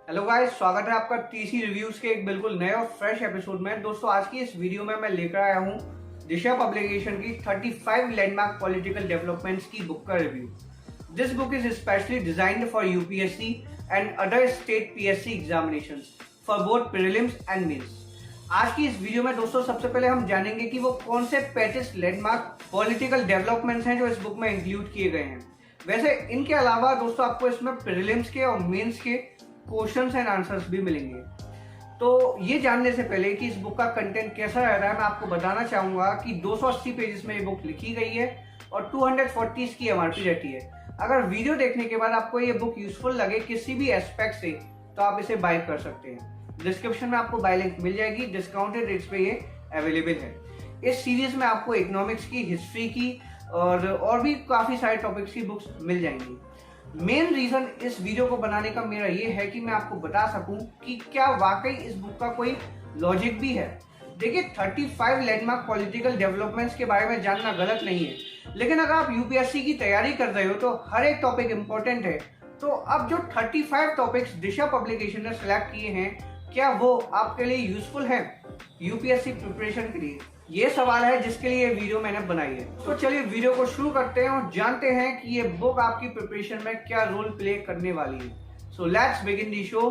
Hello guys, स्वागत है आपका टीसी रिव्यूज के एक बिल्कुल नए और फ्रेश एपिसोड में। दोस्तों, आज की इस वीडियो में मैं लेकर आया हूं दिशा पब्लिकेशन की 35 लैंडमार्क पॉलिटिकल डेवलपमेंट्स की बुक का रिव्यू। This book is specially designed for UPSC and other state PSC examinations for both prelims and mains. आज की इस वीडियो में दोस्तों सबसे पहले हम जानेंगे कि वो कौन से 35 लैंडमार्क पॉलिटिकल डेवलपमेंट्स हैं जो इस बुक में इंक्लूड किए गए हैं। वैसे इनके अलावा दोस्तों आपको इसमें प्रीलिम्स के और मेंस के क्वेश्चंस एंड आंसर्स भी मिलेंगे। तो ये जानने से पहले कि इस बुक का कंटेंट कैसा रह रहा है, मैं आपको बताना चाहूंगा कि 280 पेजेस में ये बुक लिखी गई है और 240 की एमआरपी रहती है। अगर वीडियो देखने के बाद आपको ये बुक यूजफुल लगे किसी भी एस्पेक्ट से, तो आप इसे बाय कर सकते हैं। डिस्क्रिप्शन में आपको बाय लिंक मिल जाएगी, डिस्काउंटेड रेट्स पे ये अवेलेबल है। इस सीरीज में आपको इकोनॉमिक्स की, हिस्ट्री की और भी काफी सारे टॉपिक्स की बुक्स मिल जाएंगी। मेन रीजन इस वीडियो को बनाने का मेरा ये है कि मैं आपको बता सकूं कि क्या वाकई इस बुक का कोई लॉजिक भी है। देखिए, 35 लैंडमार्क पॉलिटिकल डेवलपमेंट्स के बारे में जानना गलत नहीं है, लेकिन अगर आप यूपीएससी की तैयारी कर रहे हो तो हर एक टॉपिक इंपॉर्टेंट है। तो अब जो 35 टॉपिक्स दिशा पब्लिकेशन ने सिलेक्ट किए हैं, क्या वो आपके लिए यूजफुल है यूपीएससी प्रिपरेशन के लिए? ये सवाल है जिसके लिए ये वीडियो मैंने बनाई है। तो चलिए वीडियो को शुरू करते हैं और जानते हैं कि ये बुक आपकी प्रिपरेशन में क्या रोल प्ले करने वाली है। So let's begin the show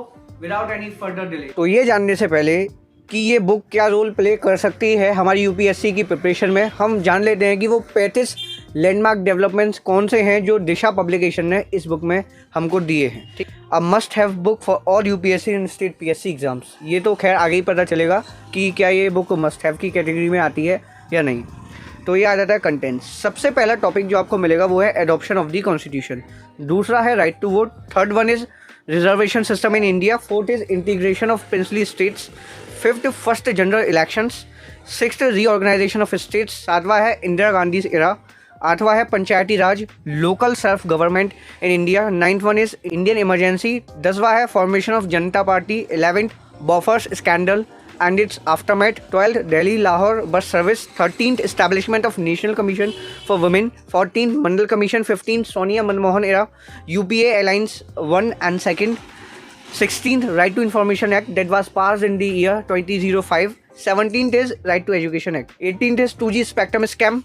without any further delay. तो ये जानने से पहले कि ये बुक क्या रोल प्ले कर सकती है हमारी यूपीएससी की प्रिपरेशन में, हम जान लेते हैं कि वो 35 लैंडमार्क डेवलपमेंट्स कौन से हैं जो दिशा पब्लिकेशन ने इस बुक में हमको दिए हैं। ठीक, a must have book for all UPSC and state PSC exams. ये तो खैर आगे ही पता चलेगा कि क्या ये बुक मस्ट हैव की कैटेगरी में आती है या नहीं। तो ये आ जाता है कंटेंट। सबसे पहला टॉपिक जो आपको मिलेगा वो है एडॉप्शन ऑफ द कॉन्स्टिट्यूशन। दूसरा है right to vote. Third one is reservation system in India. Fourth is integration of princely states. Fifth first general elections. Sixth reorganisation of states. सातवां है इंदिरा गांधी एरा। आठवां है Panchayati Raj, local self government in India. Ninth one is Indian emergency. 10वां है formation of Janata party. 11th Bofors scandal and its aftermath. 12th Delhi Lahore bus service. 13th establishment of National Commission for Women. 14th Mandal Commission. 15th Sonia Manmohan era UPA alliance 1 and 2nd. 16th Right to Information Act that was passed in the year 2005. 17th is Right to Education Act. 18th is 2G spectrum scam.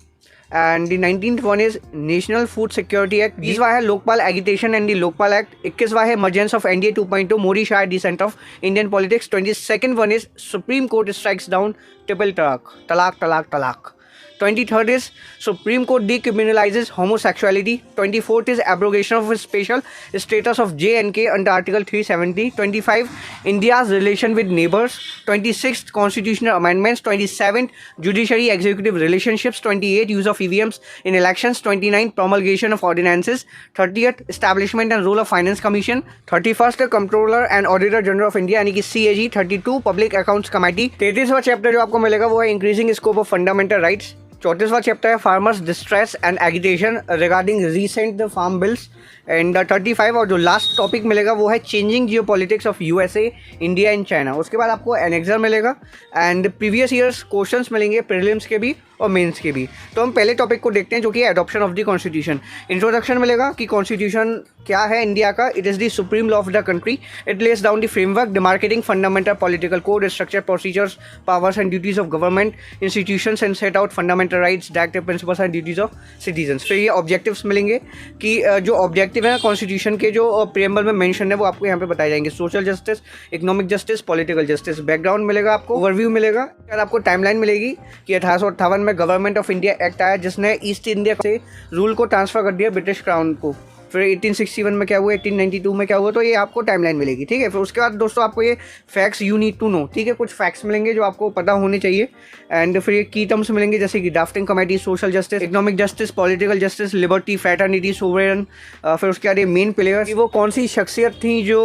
And the 19th one is national food security act. 20वां है Lokpal agitation and the Lokpal act. 21वां है emergence of NDA 2.0 Modi Shah descent of Indian politics. 22nd one is supreme court strikes down triple talaq, तलाक तलाक तलाक। 23rd is Supreme Court decriminalizes homosexuality. 24th is abrogation of special status of J and K under Article 370. 25 India's relation with neighbors. 26th constitutional amendments. 27th judiciary executive relationships. 28th use of EVMs in elections. 29th promulgation of ordinances. 30th establishment and role of finance commission. 31st comptroller and auditor general of India यानी कि CAG. 32 public accounts committee. 33वां chapter जो आपको मिलेगा वो है increasing scope of fundamental rights. 34वां chapter है farmers distress and agitation regarding recent farm bills. And 35 और जो लास्ट टॉपिक मिलेगा वो है changing geo politics of USA, India and China. उसके बाद आपको एनेक्सर मिलेगा एंड प्रीवियस ईयर्स क्वेश्चंस मिलेंगे, प्रीलिम्स के भी और मेंस के भी। तो हम पहले टॉपिक को देखते हैं जो कि adoption of the constitution. Introduction मिलेगा कि कॉन्स्टिट्यूशन क्या है इंडिया का। It is the supreme law of the country. It less down the framework demarcating fundamental political code, structure, procedures, powers and duties of government institutions and set out fundamental rights, directive principles and duties of citizens. फिर ये objectives मिलेंगे कि जो objective है constitution के जो preamble में mention है वो आपको यहाँ पे बताए जाएंगे। Social justice, economic justice, political justice. Background मिलेगा आपको, ओवरव्यू मिलेगा, फिर आपको टाइमलाइन मिलेगी कि 1858 में गवर्नमेंट ऑफ इंडिया एक्ट आया जिसने ईस्ट इंडिया से रूल को ट्रांसफर कर दिया ब्रिटिश क्राउन को। फिर 1861 में क्या हुआ, 1892 में क्या हुआ, तो ये आपको टाइमलाइन मिलेगी। ठीक है, फिर उसके बाद दोस्तों आपको ये facts you need to know, ठीक है, कुछ फैक्ट्स मिलेंगे जो आपको पता होने चाहिए। एंड फिर ये की टर्म्स मिलेंगे जैसे कि drafting committee, social justice, economic justice, political justice, liberty, fraternity, sovereign. फिर उसके बाद ये मेन प्लेयर्स, वो कौन सी शख्सियत थी जो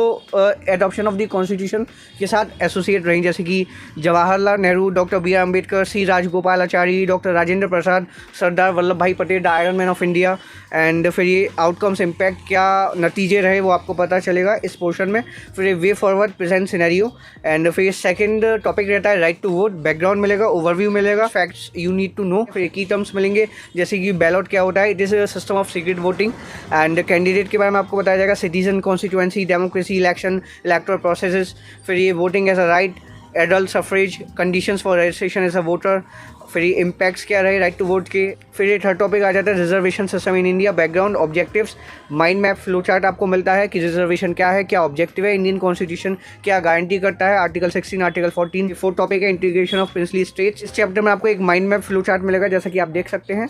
एडॉप्शन ऑफ द कॉन्स्टिट्यूशन के साथ एसोसिएट रही, जैसे कि Jawaharlal Nehru, doctor B R Ambedkar, C Rajagopalachari, doctor Rajendra Prasad, Sardar Vallabhbhai Patel, the iron man of India. And फिर ये आउटकम्स इम्पैक्ट, क्या नतीजे रहे वो आपको पता चलेगा इस पोर्शन में। फिर way forward, present scenario, and फिर सेकंड टॉपिक रहता है राइट टू वोट, बैकग्राउंड मिलेगा, ओवरव्यू मिलेगा, facts you need to know. फिर की टर्म्स मिलेंगे जैसे कि बैलॉट क्या होता है, it is a system of secret voting, and candidate के बारे में आपको बताया जाएगा, citizen constituency, democracy, election, electoral processes, फिर ये voting as a right, adult suffrage, conditions for registration as a voter, फिर ये इम्पैक्ट्स क्या रहे राइट टू वोट के। फिर ये थर्ड टॉपिक आ जाता है reservation system in India, background, objectives, mind map, flow chart आपको मिलता है कि रिजर्वेशन क्या है, क्या ऑब्जेक्टिव है, इंडियन कॉन्स्टिट्यूशन क्या गारंटी करता है, आर्टिकल 16, आर्टिकल 14। फोर्थ टॉपिक है इंटीग्रेशन ऑफ प्रिंसली स्टेट्स। इस चैप्टर में आपको एक माइंड मैप, फ्लो चार्ट मिलेगा जैसा कि आप देख सकते हैं।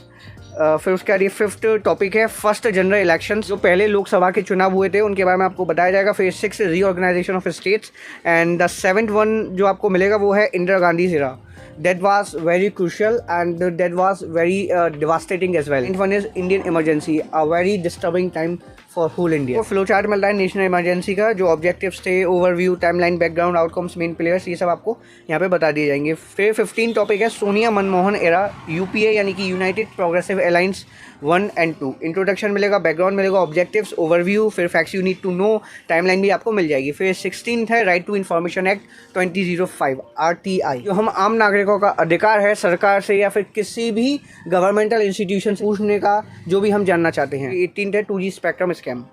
फिर उसके बाद ये फिफ्थ टॉपिक है फर्स्ट जनरल इलेक्शन, जो पहले लोकसभा के चुनाव हुए थे उनके बारे में आपको बताया जाएगा। फिर six reorganisation of states, and the seventh one जो आपको मिलेगा वो है Indira Gandhi era, that was very crucial and that was very devastating as well. And one is Indian emergency, a very disturbing time for whole India. तो flow chart मिलता है national emergency का, जो ऑब्जेक्टिव्स थे, overview, timeline, background, outcomes, main players, ये सब आपको यहाँ पे बता दिए जाएंगे। फिर 15 टॉपिक है सोनिया मनमोहन एरा, यूपीए यानी कि United Progressive Alliance 1 and 2। Introduction मिलेगा, बैकग्राउंड मिलेगा, ऑब्जेक्टिव्स, ओवरव्यू, फिर facts you need to know, timeline भी आपको मिल जाएगी। फिर 16th है right to information act 2005 RTI, जो हम आम नागरिकों का अधिकार है सरकार से या फिर किसी भी गवर्नमेंटल इंस्टीट्यूशन से पूछने का, जो भी हम जानना चाहते हैं। 18th है 2G स्पेक्ट्रम स्कैम।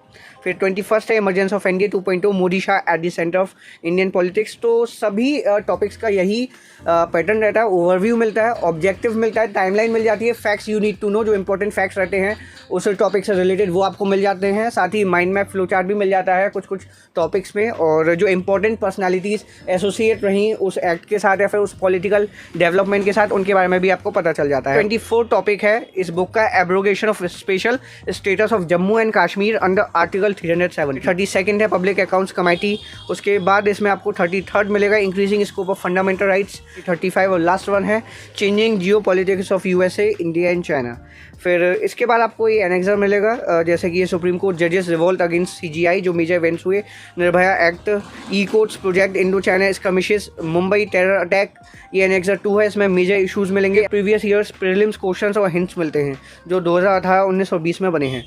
फिर 21st है emergency of India 2.0, Modi Shah at the centre of Indian politics. तो सभी टॉपिक्स का यही पैटर्न रहता है, ओवरव्यू मिलता है, ऑब्जेक्टिव मिलता है, टाइमलाइन मिल जाती है, facts you need to know, जो इंपॉर्टेंट फैक्ट्स रहते हैं उस टॉपिक से रिलेटेड वो आपको मिल जाते हैं। साथ ही माइंड मैप, फ्लो चार्ट भी मिल जाता है कुछ कुछ टॉपिक्स में, और जो इंपॉर्टेंट पर्सनालिटीज़ एसोसिएट रहीं उस एक्ट के साथ या फिर उस पॉलिटिकल डेवलपमेंट के साथ, उनके बारे में भी आपको पता चल जाता है। 24 टॉपिक है इस बुक का, abrogation of special status of Jammu and Kashmir under article 307। 32nd है पब्लिक अकाउंट्स कमेटी। उसके बाद इसमें आपको 33rd मिलेगा increasing scope of fundamental rights. 35 और लास्ट वन है changing geo politics of USA, India and China. फिर इसके बाद आपको ये एनेक्सर मिलेगा जैसे कि ये सुप्रीम कोर्ट जजेस रिवोल्ट अगेंस्ट CGI, जो मेजर इवेंट्स हुए, Nirbhaya act, e courts project, Indo China skirmishes, Mumbai terror attack, ये एनेक्सर 2 है। इसमें मेजर इश्यूज़ मिलेंगे, प्रीवियस ईयर्स प्रीलिम्स क्वेश्चंस और हिंट्स मिलते हैं जो 2018, 19 और 20 में बने हैं।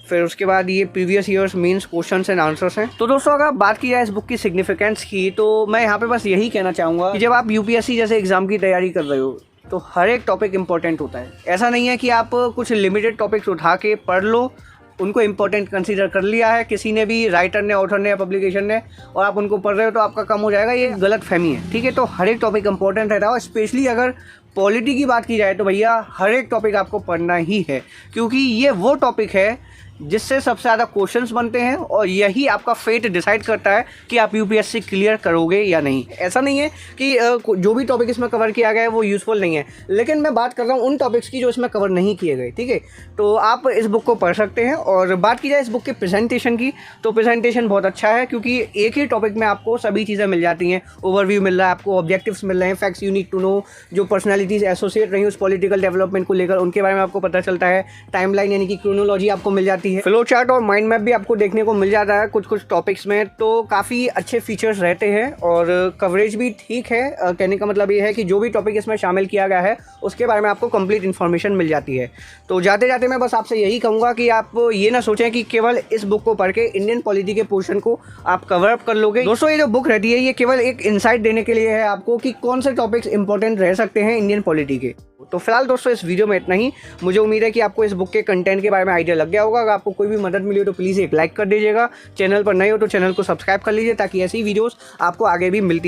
फिर उसके बाद ये previous years mains questions and answers हैं। तो दोस्तों अगर बात की जाए इस बुक की सिग्निफिकेंस की, तो मैं यहाँ पे बस यही कहना चाहूँगा कि जब आप UPSC जैसे एग्जाम की तैयारी कर रहे हो तो हर एक टॉपिक इंपॉर्टेंट होता है। ऐसा नहीं है कि आप कुछ लिमिटेड टॉपिक्स उठा के पढ़ लो, उनको इंपॉर्टेंट कंसीडर कर लिया है किसी ने भी, राइटर ने, ऑथर ने या पब्लिकेशन ने, और आप उनको पढ़ रहे हो तो आपका कम हो जाएगा, ये गलत फहमी है। ठीक है, तो हर एक टॉपिक इंपॉर्टेंट रहता है, और स्पेशली अगर पॉलिटी की बात की जाए तो भैया हर एक टॉपिक आपको पढ़ना ही है, क्योंकि ये वो टॉपिक है जिससे सबसे ज़्यादा क्वेश्चंस बनते हैं, और यही आपका फेट डिसाइड करता है कि आप UPSC क्लियर करोगे या नहीं। ऐसा नहीं है कि जो भी टॉपिक इसमें कवर किया गया है वो यूज़फुल नहीं है, लेकिन मैं बात कर रहा हूँ उन टॉपिक्स की जो इसमें कवर नहीं किए गए। ठीक है, तो आप इस बुक को पढ़ सकते हैं। और बात की जाए इस बुक के प्रेजेंटेशन की, तो प्रेजेंटेशन बहुत अच्छा है, क्योंकि एक ही टॉपिक में आपको सभी चीज़ें मिल जाती हैं। ओवरव्यू मिल रहा है आपको, ऑब्जेक्टिव्स मिल रहे हैं, facts you need to know, जो पर्सनैलिटीज़ एसोसिएट रही उस पॉलिटिकल डेवलपमेंट को लेकर उनके बारे में आपको पता चलता है, टाइमलाइन यानी कि क्रोनोलॉजी आपको मिल जाती है, फ्लो चार्ट और माइंड मैप भी आपको देखने को मिल जाता है कुछ कुछ टॉपिक्स में। तो काफ़ी अच्छे फीचर्स रहते हैं और कवरेज भी ठीक है। कहने का मतलब ये है कि जो भी टॉपिक इसमें शामिल किया गया है उसके बारे में आपको कंप्लीट इन्फॉर्मेशन मिल जाती है। तो जाते जाते मैं बस आपसे यही कहूँगा कि आप ये ना सोचें कि केवल इस बुक को पढ़ के इंडियन पॉलिटी के पोर्शन को आप कवर अप कर लोगे। दोस्तों ये जो बुक रहती है ये केवल एक इंसाइट देने के लिए है आपको कि कौन से टॉपिक्स इंपॉर्टेंट रह सकते हैं इंडियन पॉलिटी के। तो फिलहाल दोस्तों इस वीडियो में इतना ही। मुझे उम्मीद है कि आपको इस बुक के कंटेंट के बारे में आइडिया लग गया होगा। अगर आपको कोई भी मदद मिली हो तो प्लीज़ एक लाइक कर दीजिएगा। चैनल पर नए हो तो चैनल को सब्सक्राइब कर लीजिए ताकि ऐसी वीडियोस आपको आगे भी मिलती